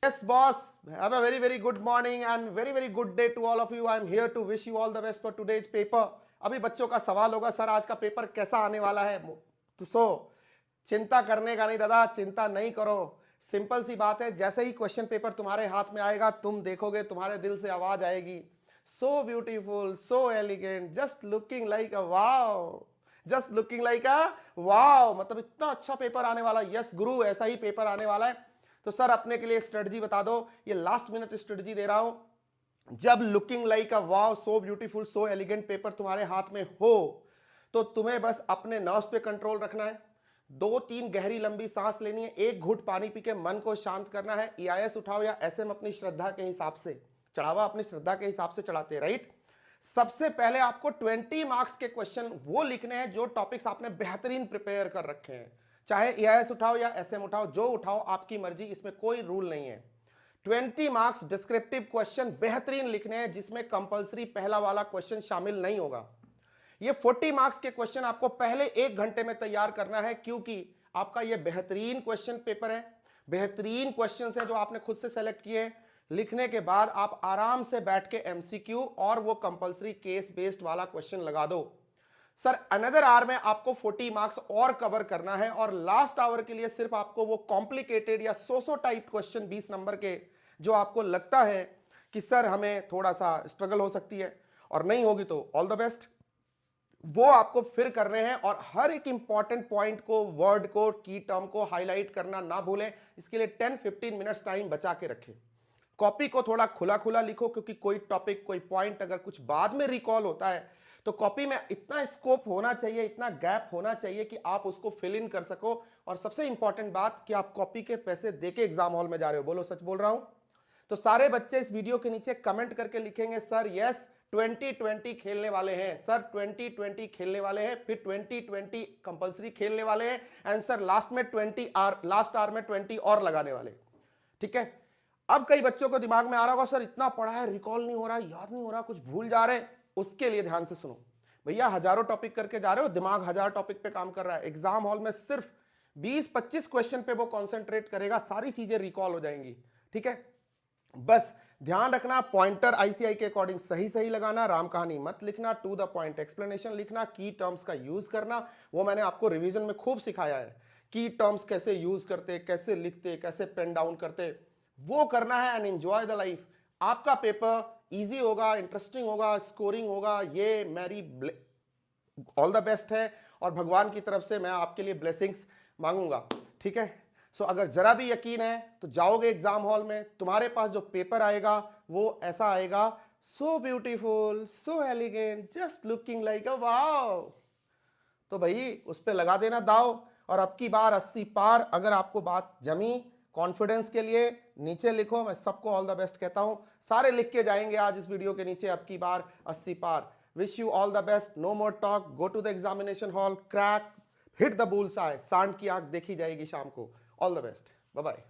Yes, boss. Have a very, very good morning and very, very good day to all of you. I am here to wish you all the best for today's paper. अभी बच्चों का सवाल होगा, sir आज का paper कैसा आने वाला है? तो चिंता करने का नहीं दादा, चिंता नहीं करो। सिंपल सी बात है, जैसे ही क्वेश्चन पेपर तुम्हारे हाथ में आएगा, तुम देखोगे तुम्हारे दिल से आवाज आएगी, so beautiful, so elegant, just looking like a wow, just looking like a wow. मतलब इतना अच्छा पेपर आने वाला। यस गुरु, ऐसा ही पेपर आने वाला है। तो सर अपने के लिए स्ट्रेटजी बता दो। ये लास्ट मिनट स्ट्रेटजी दे रहा हूं। जब looking like a wow, so beautiful, so elegant paper तुम्हारे हाथ में हो, तो तुम्हें बस अपने नर्व्स पे कंट्रोल रखना है। 2-3 गहरी लंबी सांस लेनी है, एक घुट पानी पी के मन को शांत करना है। ईआईएस उठाओ या एसएम अपनी श्रद्धा के हिसाब से चढ़ावा, अपनी श्रद्धा के हिसाब से चढ़ाते हैं, राइट। सबसे पहले आपको 20 मार्क्स के क्वेश्चन वो लिखने हैं जो टॉपिक्स आपने बेहतरीन प्रिपेयर कर रखे हैं। चाहे ईआईएस उठाओ या एसएम उठाओ, जो उठाओ आपकी मर्जी, इसमें कोई रूल नहीं है। 20 मार्क्स डिस्क्रिप्टिव क्वेश्चन बेहतरीन लिखने हैं, जिसमें कंपलसरी पहला वाला क्वेश्चन शामिल नहीं होगा। ये 40 मार्क्स के क्वेश्चन आपको पहले 1 घंटे में तैयार करना है, क्योंकि आपका ये बेहतरीन क्वेश्चन पेपर है, बेहतरीन क्वेश्चन है जो आपने खुद से सेलेक्ट किए। लिखने के बाद आप आराम से बैठ के एमसीक्यू और वो कंपलसरी केस बेस्ड वाला क्वेश्चन लगा दो। सर अनदर आवर में आपको 40 मार्क्स और कवर करना है, और लास्ट आवर के लिए सिर्फ आपको वो कॉम्प्लिकेटेड या सोसो टाइप क्वेश्चन 20 नंबर के, जो आपको लगता है कि सर हमें थोड़ा सा स्ट्रगल हो सकती है और नहीं होगी, तो ऑल द बेस्ट, वो आपको फिर करने हैं। और हर एक इंपॉर्टेंट पॉइंट को, वर्ड को, की टर्म को हाईलाइट करना ना भूलें। इसके लिए 10-15 मिनट्स टाइम बचा के रखें। कॉपी को थोड़ा खुला खुला लिखो, क्योंकि कोई टॉपिक, कोई पॉइंट अगर कुछ बाद में रिकॉल होता है, तो कॉपी में इतना स्कोप होना चाहिए, इतना गैप होना चाहिए कि आप उसको फिल इन कर सको। और सबसे इंपॉर्टेंट बात कि आप कॉपी के पैसे देके एग्जाम हॉल में जा रहे हो। बोलो सच बोल रहा हूं? तो सारे बच्चे इस वीडियो के नीचे कमेंट करके लिखेंगे, सर यस 2020 खेलने वाले हैं, सर 2020 खेलने वाले हैं, फिर 2020 कंपलसरी खेलने वाले हैं, एंड सर लास्ट में 20 आर, लास्ट आर में 20 और लगाने वाले। ठीक है। अब कई बच्चों को दिमाग में आ रहा होगा, सर इतना पढ़ा है, रिकॉल नहीं हो रहा, याद नहीं हो रहा, कुछ भूल जा रहे। उसके लिए ध्यान से सुनो भैया, हजारों टॉपिक करके जा रहे हो, दिमाग 1000 टॉपिक पे काम कर रहा है। एग्जाम हॉल में सिर्फ 20-25 क्वेश्चन पे वो कॉन्सेंट्रेट करेगा, सारी चीजें रिकॉल हो जाएंगी। ठीक है। बस ध्यान रखना, पॉइंटर आईसीआई के अकॉर्डिंग सही सही लगाना, राम कहानी मत लिखना, टू द पॉइंट एक्सप्लेनेशन लिखना, की टर्म्स का यूज करना। वो मैंने आपको रिवीजन में खूब सिखाया है, की टर्म्स कैसे यूज करते, कैसे लिखते, कैसे पेन डाउन करते, वो करना है। And enjoy the life. आपका पेपर इजी होगा, इंटरेस्टिंग होगा, स्कोरिंग होगा, ये मेरी ऑल द बेस्ट है। और भगवान की तरफ से मैं आपके लिए ब्लेसिंग्स मांगूंगा। ठीक है। सो अगर जरा भी यकीन है तो जाओगे एग्जाम हॉल में, तुम्हारे पास जो पेपर आएगा वो ऐसा आएगा, so beautiful, so elegant, just looking like a wow. तो भाई उस पर लगा देना दाव। और अब की बार 80 पार। अगर आपको बात जमी, कॉन्फिडेंस के लिए नीचे लिखो, मैं सबको ऑल द बेस्ट कहता हूं। सारे लिख के जाएंगे आज इस वीडियो के नीचे, अब की बार 80 पार। Wish you all the best, no more talk, go to the examination hall, crack, hit the bull's eye, सांड की आंख देखी जाएगी शाम को। All the best, bye bye.